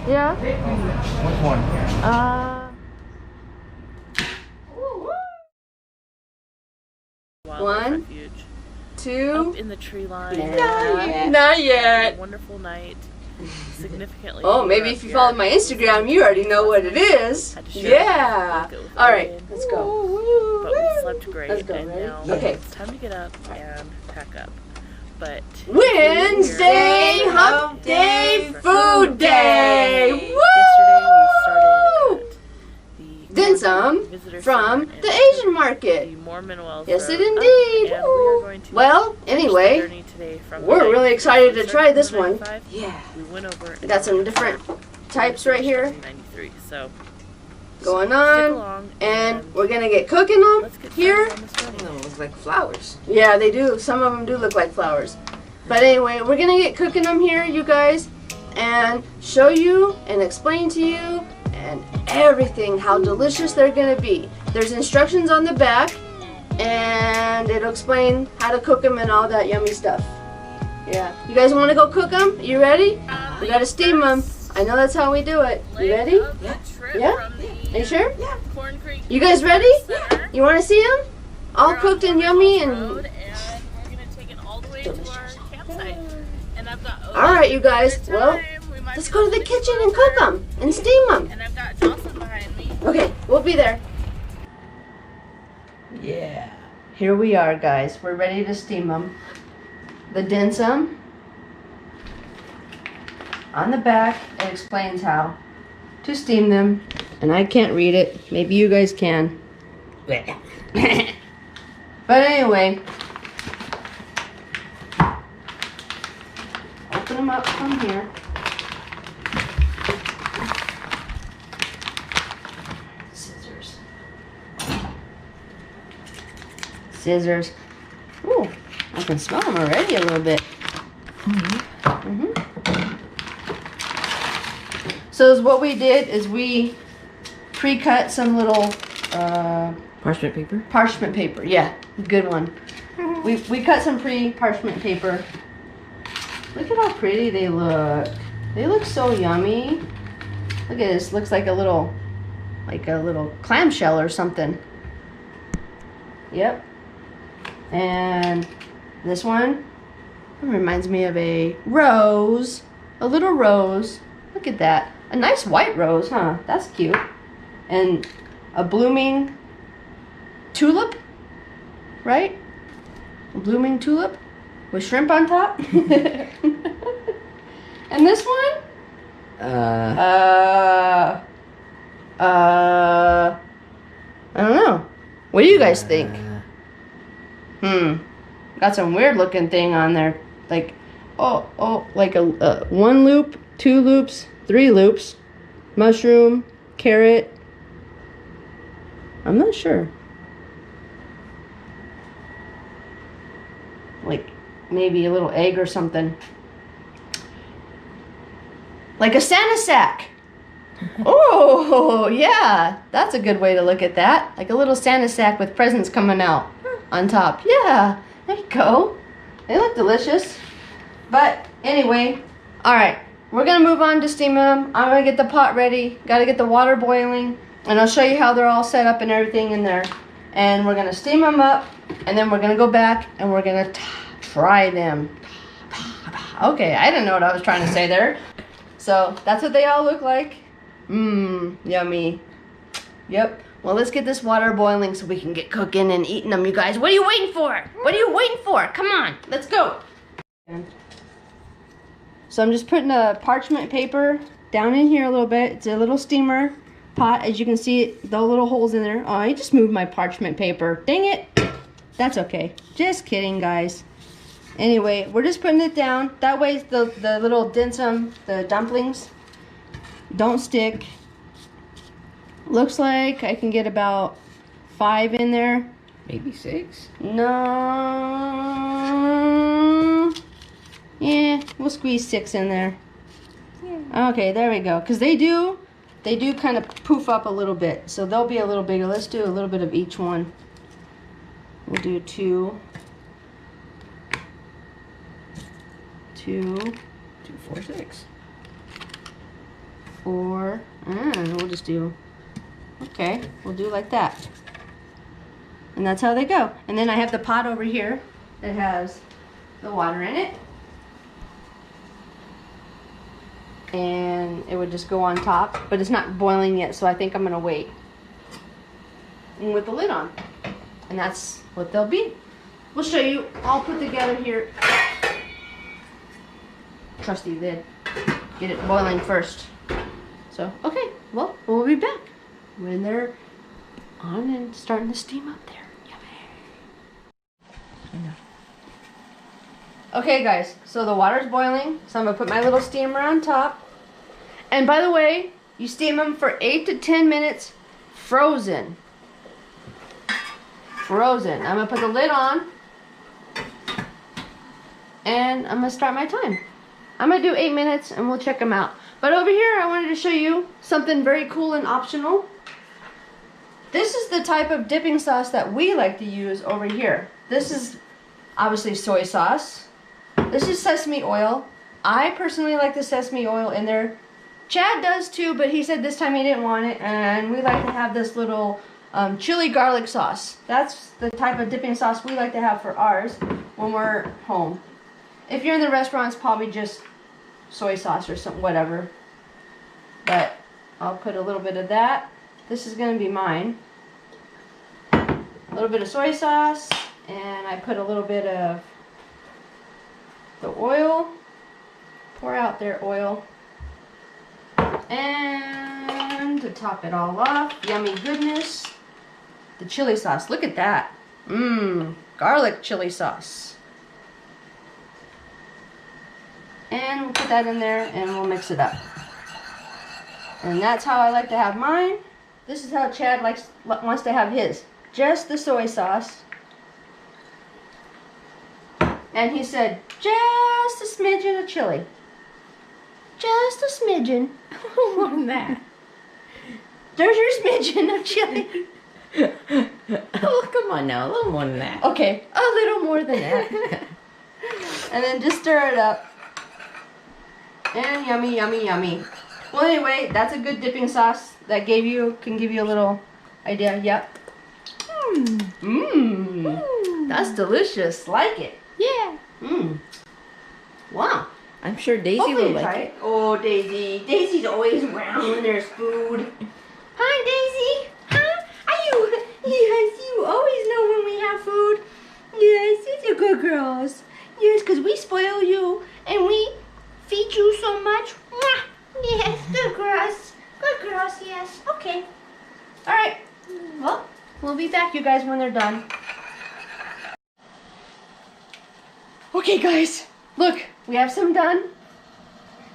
Yeah. Which one? One, two. Up in the tree line. Not yet. Wonderful night. Significantly. Oh, maybe if you follow my Instagram, you already know what it is. Yeah. All right, let's go. But we slept great. Let's go, and ready? now Okay. it's time to get up and pack up. But Wednesday, Hump Day, Food Day. yesterday we started at the Dim Sum visitor from center the in Asian market. the Mormon Wells Yes, Road it indeed. up, and we are going to Well, finish the anyway, journey today from we're the really 95. excited We to started try from this the one. 95. Yeah. We went over. We got some different types right here 93. So going stick on, along and we're gonna get cooking them let's get here. started on this journey. No, it looks like flowers. Yeah, they do. Some of them do look like flowers. But anyway, we're gonna get cooking them here, you guys, and show you and explain to you and everything how delicious they're gonna be. There's instructions on the back, and it'll explain how to cook them and all that yummy stuff. Yeah. You guys want to go cook them? You ready? We gotta steam them. I know that's how we do it. You ready? Yeah. Yeah? Are you sure? Yeah. Corn Creek You guys ready? Center. You want to see them? All We're on cooked and Mormon yummy Wells and... Road, and we're gonna take it all the way to our campsite. And I've got All right, you guys. Good Well, time. We might let's be go to the able kitchen and cook them and steam them. And I've got Jocelyn behind me. Okay, we'll be there. Yeah. Here we are, guys. We're ready to steam them. The dim sum. On the back, it explains how to steam them. And I can't read it. Maybe you guys can. But anyway, open them up from here. Scissors. Scissors. Ooh, I can smell them already a little bit. So what we did is we pre-cut some little Parchment paper. parchment paper. Yeah, good one. We cut some parchment paper. Look at how pretty they look. They look so yummy. Look at this. Looks like a little clamshell or something. Yep. And this one reminds me of a rose. A little rose. Look at that. A nice white rose, huh? That's cute. And a blooming tulip, right? A blooming tulip with shrimp on top. And this one? I don't know. What do you guys think? Got some weird looking thing on there. Like, like a 1 loop, 2 loops, 3 loops, mushroom, carrot. I'm not sure. Like maybe a little egg or something. Like a Santa sack. Oh, yeah. That's a good way to look at that. Like a little Santa sack with presents coming out on top. Yeah, there you go. They look delicious. But anyway, all right. We're going to move on to steaming them. I'm going to get the pot ready. Got to get the water boiling. And I'll show you how they're all set up and everything in there. And we're going to steam them up. And then we're going to go back and we're going to try them. Okay, I didn't know what I was trying to say there. So that's what they all look like. Mmm, yummy. Yep. Well, let's get this water boiling so we can get cooking and eating them, you guys. What are you waiting for? What are you waiting for? Come on, let's go. So I'm just putting a parchment paper down in here a little bit. It's a little steamer pot. As you can see, the little holes in there. Oh, I just moved my parchment paper. Dang it. That's okay. Just kidding, guys. Anyway, we're just putting it down. That way the little dim sum, the dumplings, don't stick. Looks like I can get about 5 in there. Maybe 6. No. Yeah, we'll squeeze 6 in there. Yeah. Okay, there we go. Because they do kind of poof up a little bit. So they'll be a little bigger. Let's do a little bit of each one. We'll do 2. 2. 2, 4, 6. Or, we'll just do, okay, we'll do like that. And that's how they go. And then I have the pot over here that has the water in it. And it would just go on top, but it's not boiling yet, so I think I'm gonna wait. And with the lid on. And that's what they'll be. We'll show you all put together here. Trusty lid. Get it boiling first. So, okay, well, we'll be back when they're on and starting to steam up there. Yummy. Okay, guys, so the water's boiling, so I'm gonna put my little steamer on top. And by the way, you steam them for 8 to 10 minutes, frozen. Frozen. I'm gonna put the lid on, and I'm gonna start my time. I'm gonna do 8 minutes, and we'll check them out. But over here, I wanted to show you something very cool and optional. This is the type of dipping sauce that we like to use over here. This is obviously soy sauce. This is sesame oil. I personally like the sesame oil in there. Chad does too, but he said this time he didn't want it, and we like to have this little chili garlic sauce. That's the type of dipping sauce we like to have for ours when we're home. If you're in the restaurant, it's probably just soy sauce or something, whatever. But I'll put a little bit of that. This is going to be mine. A little bit of soy sauce, and I put a little bit of the oil. Pour out their oil. And to top it all off, yummy goodness, the chili sauce. Look at that. Mmm, garlic chili sauce. And we'll put that in there and we'll mix it up. And that's how I like to have mine. This is how Chad wants to have his. Just the soy sauce. And he said, just a smidgen of chili. Just a smidgen. More than that. There's your smidgen of chili. Oh, come on now. A little more than that. Okay, a little more than that. And then just stir it up. And yummy, yummy, yummy. Well, anyway, that's a good dipping sauce. That can give you a little idea. Yep. Mmm. That's delicious. Like it. Yeah. Mmm. Wow. I'm sure Daisy Hopefully will you like try it. Oh, Daisy. Daisy's always around when there's food. Hi, Daisy. Huh? Are you? Yes, you always know when we have food. Yes, it's a good girls. Yes, because we spoil you and we feed you so much. Mwah. Yes, good girls. Good girls, yes. Okay. All right. Well, we'll be back, you guys, when they're done. Okay, guys. Look, we have some done.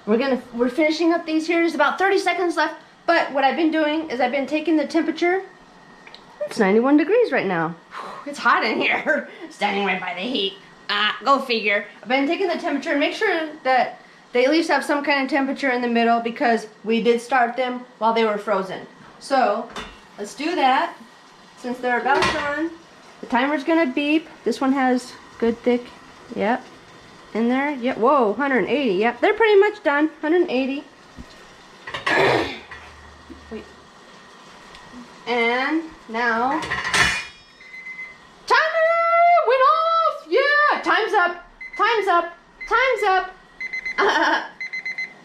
We're finishing up these here. There's about 30 seconds left. But what I've been doing is I've been taking the temperature. It's 91 degrees right now. It's hot in here. Standing right by the heat. Go figure. I've been taking the temperature and make sure that they at least have some kind of temperature in the middle because we did start them while they were frozen. So let's do that. Since they're about done, the timer's gonna beep. This one has good thick. Yep. In there. Yep. Whoa, 180. Yep. They're pretty much done. 180. Wait. And now timer went off. Yeah. Time's up. Time's up. Time's up.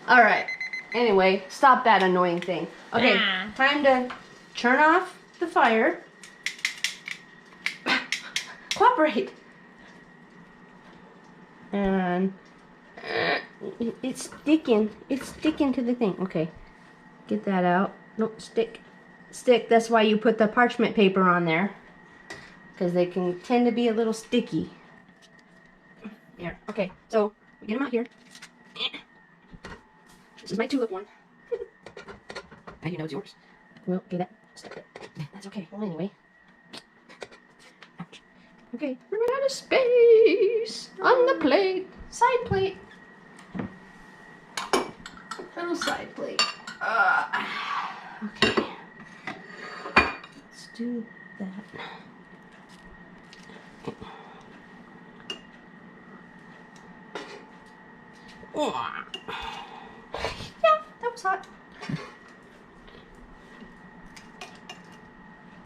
All right. Anyway, stop that annoying thing. Okay. Time to turn off the fire. Cooperate. And it's sticking. It's sticking to the thing. Okay. Get that out. No, stick. Stick. That's why you put the parchment paper on there. Because they can tend to be a little sticky. There. Okay. So, we get them out here. This is my tulip one. How do you know it's yours? Well, okay, that's okay. Well, anyway. Ouch. Okay, we're out of space on the plate. Side plate. Little side plate. Okay. Let's do that. Oh. Yeah, that was hot.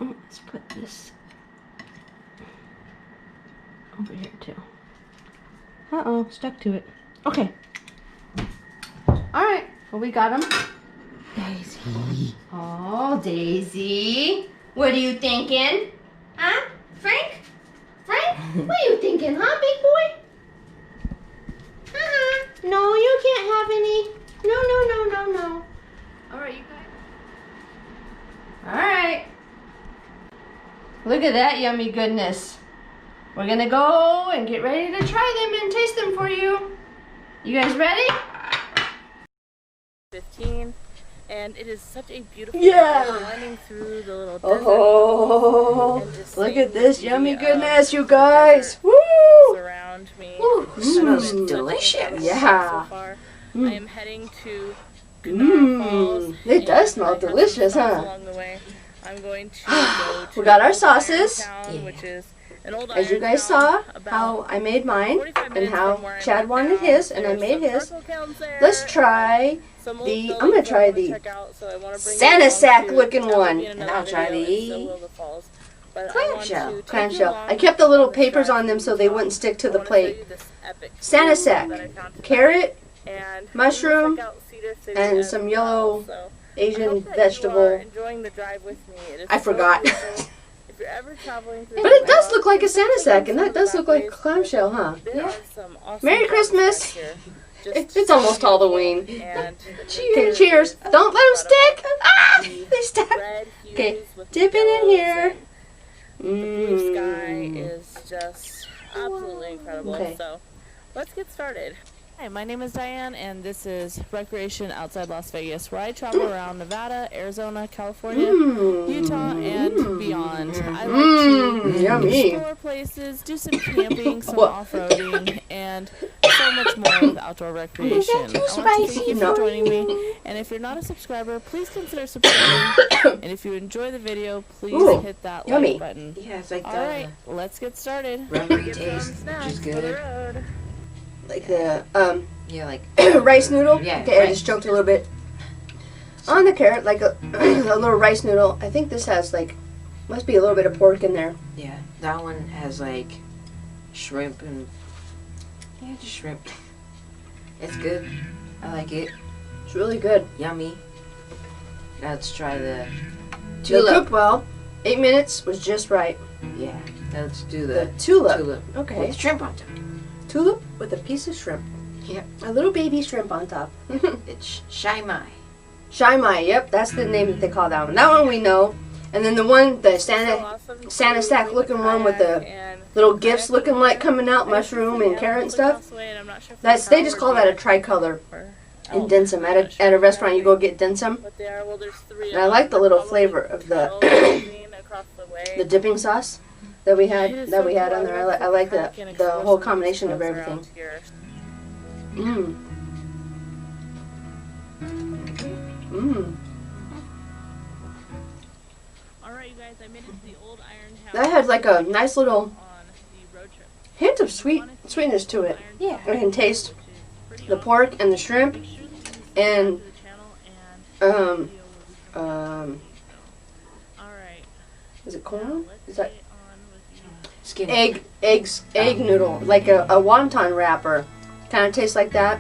Oh, let's put this over here too. Uh-oh, stuck to it. Okay. Alright, well we got them. Daisy. Oh, Daisy. What are you thinking? Huh? Frank? Frank? What are you thinking, huh, big boy? No, you can't have any. No. Alright, you guys. Alright. Look at that yummy goodness. We're gonna go and get ready to try them and taste them for you. You guys ready? 15, and it is such a beautiful Yeah. day, winding through the little desert. Oh, and just look seeing at this the yummy beauty of goodness, you the guys. desert Woo! Surround me. Ooh, smells Such a delicious. incredible Yeah. So far. Mm. I am heading to Falls. It does and smell I have some delicious, stops huh? Along the way. I'm going to go to We got our Old sauces. Iron Town, Yeah. which is an old As you iron guys town saw about how I made mine 45 and minutes how from where I'm Chad at wanted now. his and I There's made some his. charcoal kilns there, Let's try some old the, buildings I'm gonna I try wanna the check out, so I wanna bring Santa you along sack too. looking That will one. be in And another I'll try video. It's still the Will the Falls. But I clam want shell. to take clam you shell. along I kept the little on this papers drive on them through so they the wouldn't stick to I the wanna show you plate. this epic Santa view sack, that I found today. carrot, And mushroom, check out Cedar City and as some well. yellow So I Asian hope that you are vegetable. enjoying the drive with me. It is I so forgot. beautiful. If you're ever traveling through But the it does South, look like a Santa consider sack, and some that of the does look like a back ways clamshell, huh? There Yeah. are some awesome Merry jobs Christmas. back here. Just It's almost so Halloween. beautiful, and Okay, cheers. Don't let them stick. Ah, they stuck. red Okay, hues with dip it in yellows here. and the blue sky Mmm. is just absolutely incredible. Okay. So let's get started. Hi, my name is Diane, and this is Recreation Outside Las Vegas, where I travel around Nevada, Arizona, California, Utah, and beyond. I like to Yummy. explore places, do some camping, some What? off-roading, and so much more with outdoor recreation. I want to thank you for joining me, and if you're not a subscriber, please consider subscribing. And if you enjoy the video, please Ooh, hit that yummy. like button. Yeah, it's like All the right, let's get started. rubbery Get some taste, which snacks is for the good. road. Like the Yeah, like rice noodle. Yeah, Okay, I rice. just choked a little bit on the carrot, like a, a little rice noodle. I think this has like, must be a little bit of pork in there. yeah, that one has like shrimp and just shrimp. It's good. I like it. It's really good. Yummy. Now let's try the It tulip. cooked well. 8 minutes was just right. Yeah. Now let's do The the tulip. tulip Okay. with shrimp on top. Tulip with a piece of shrimp. Yep. A little baby shrimp on top. It's Shai Mai. Shai Mai, yep, that's the name that they call that one. That one we know. And then the one, the Santa sack looking one with the little gifts looking like coming out, mushroom and carrot and stuff. That's, they just call that a tricolor in dim sum. At a restaurant you go get dim sum. And I like the little flavor of the the dipping sauce that we had on there. I like the whole combination of everything. Mmm. Mmm. Alright, you guys, I made it to the old iron house. That has like a nice little on the road trip. hint of sweetness to it. Yeah. I can taste the pork and the shrimp and Alright. is it corn? Is that Skin. egg noodle, like a wonton wrapper? Kind of tastes like that.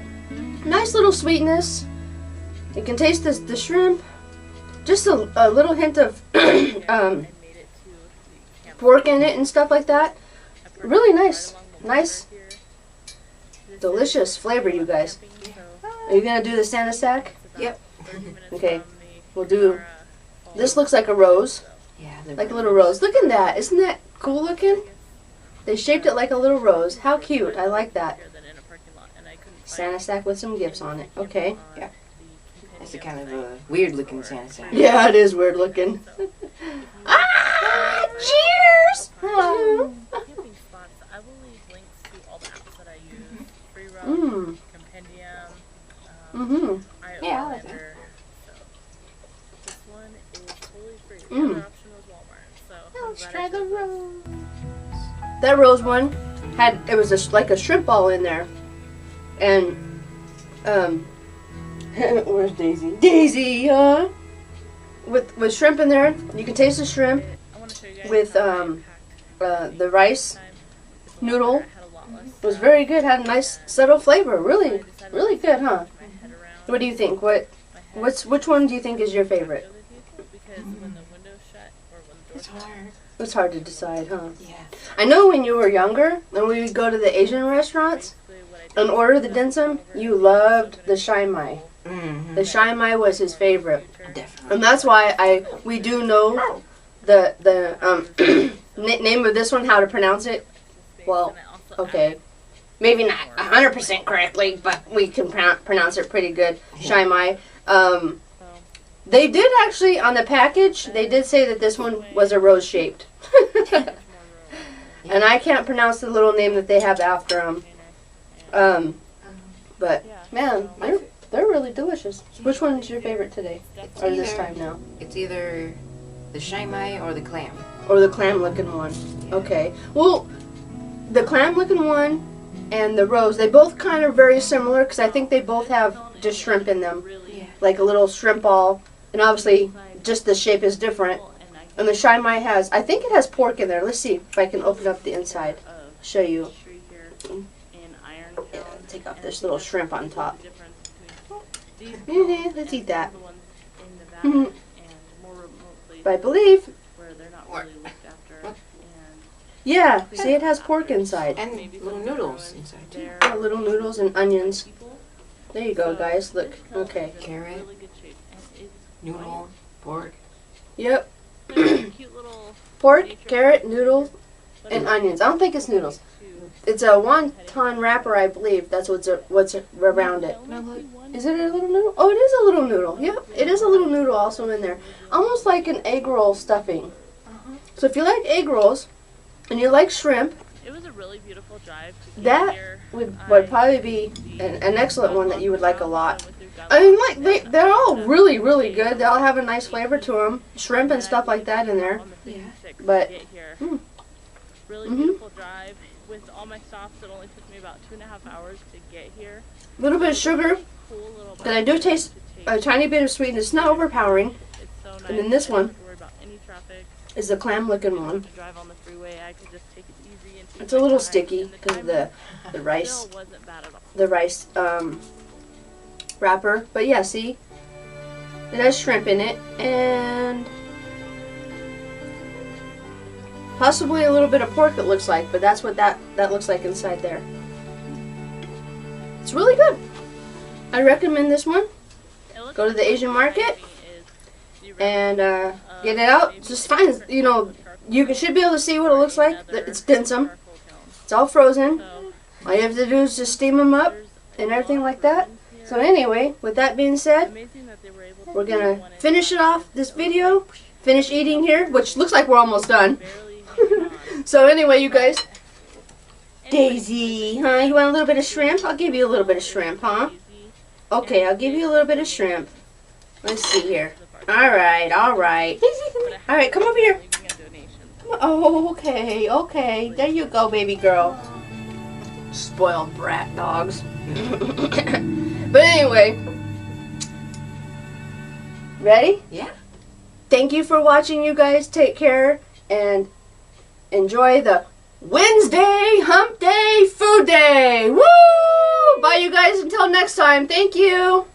Nice little sweetness. You can taste the shrimp. Just a little hint of pork in it and stuff like that. Really nice, delicious flavor, you guys. Are you gonna do the Santa sack? Yep. Okay, we'll do. This looks like a rose, Yeah. like a little rose. Look at that! Isn't that cool looking? They shaped it like a little rose. How cute! I like that. Santa sack with some gifts on it. Okay. Yeah. It's a kind of a weird looking Santa sack. Yeah, it is weird looking. Ah! Cheers! Hello. Camping spots. I will leave links to all the apps that I use. Free Roam, Mmm. Compendium, Mhm. Yeah, I like Lander. So this one is totally free. The Mm. other option was Walmart. So I'm glad I the chose rose. That rose one like a shrimp ball in there, and Where's Daisy? Daisy, huh? With shrimp in there, you can taste the shrimp with the rice noodle. It was very good. Had a nice subtle flavor. Really, really good, huh? What do you think? Which one do you think is your favorite? It's hard. It's hard to decide, huh? Yeah. I know when you were younger, and we would go to the Asian restaurants and order the dim sum, you loved the shai mai. Mm-hmm. The shai mai was his favorite, Definitely. and that's why we do know the name of this one, how to pronounce it. Well, okay, maybe not 100% correctly, but we can pronounce it pretty good. Shai mai. They did actually, on the package, they did say that this one was a rose shaped. And I can't pronounce the little name that they have after them. But man, they're really delicious. Which one is your favorite today, or this time now? It's either the shai mai or the clam. Or the clam looking one. Okay. Well, the clam looking one and the rose, they both kind of very similar because I think they both have just shrimp in them, Yeah. like a little shrimp ball, and obviously just the shape is different. And the shai mai has, I think it has pork in there. Let's see if I can open up the inside. Show you. Yeah, take off this little shrimp on top. Let's eat that. But I believe, yeah, see, it has pork inside. And little noodles inside too. Yeah, little noodles and onions. There you go, guys. Look. Okay. Carrot, noodle, pork. Yep. Pork, carrot, noodle, and onions. I don't think it's noodles. It's a wonton wrapper, I believe. That's what's around it. Is it a little noodle? Oh, it is a little noodle. Yep, it is a little noodle also in there. Almost like an egg roll stuffing. So if you like egg rolls and you like shrimp, It was a really beautiful drive. that would probably be an excellent one that you would like a lot. I mean, like they're all really, really good. They all have a nice flavor to them. Shrimp and stuff like that in there. Yeah. But Really beautiful drive. With all my stops, it only took me about 2.5 hours to get here. a little bit of sugar. Cool little But I do taste a tiny bit of sweetness. It's not overpowering. It's so nice. And then this one I don't have to worry about any traffic. is the clam looking one. To drive on the freeway, I could just take it easy and take It's a little my time, sticky and because of time the rice. still wasn't bad at all. The rice wrapper. But yeah, see, it has shrimp in it and possibly a little bit of pork. It looks like, but that's what that looks like inside there. It's really good. I recommend this one. Go to the Asian market and get it out. Just find, you should be able to see what it looks like. It's dim sum. It's all frozen. All you have to do is just steam them up and everything like that. So anyway, with that being said, we're going to finish it off, this video. Finish eating here, which looks like we're almost done. So anyway, you guys. Daisy, huh? You want a little bit of shrimp? I'll give you a little bit of shrimp, huh? Okay, I'll give you a little bit of shrimp. Let's see here. Alright, alright. Alright, come over here. Oh, okay. There you go, baby girl. Spoiled brat dogs. But anyway. Ready? Yeah. Thank you for watching, you guys. Take care and enjoy the Wednesday Hump Day Food Day. Woo! Bye, you guys. Until next time. Thank you.